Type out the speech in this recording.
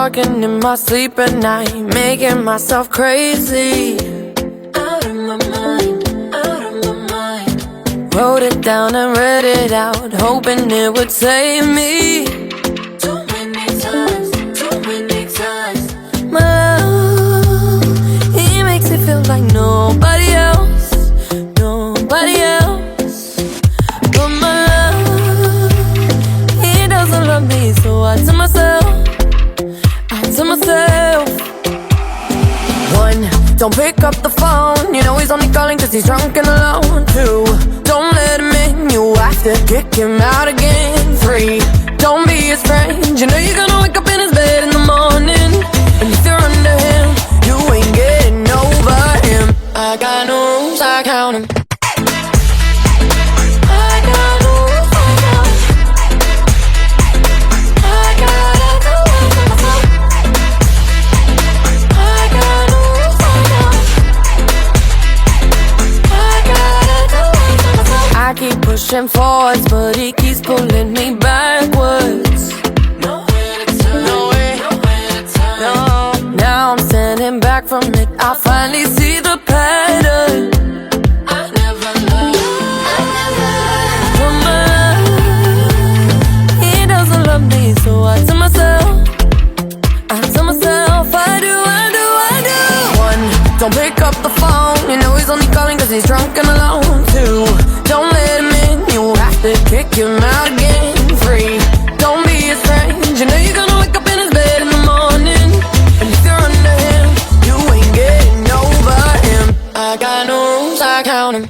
talking in my sleep at night, making myself crazy. Out of my mind, out of my mind. Wrote it down and read it out, hoping it would save me. Too many times, too many times. My love, he makes me feel like nobody else, nobody else. But my love, he doesn't love me, so I tell myself, one, don't pick up the phone, you know he's only calling cause he's drunk and alone. Two, don't let him in, you have to kick him out again. Three, don't be his friend, you know you're gonna wake up in his bed in the morning. And if you're under him, you ain't getting over him. I got no rules, I count him. Pushing forwards, but he keeps pulling me backwards. Nowhere to turn, nowhere to turn. No, now I'm standing back from it, I finally see the pattern. I never loved, he doesn't love me, so I tell myself, I do. One, don't pick up the phone, you know he's only calling cause he's drunk and alone. Two, don't let him in, you have to kick him out again. Three, don't be his friend, you know you're gonna wake up in his bed in the morning. And if you're under him, you ain't getting over him. I got no rules, I count him.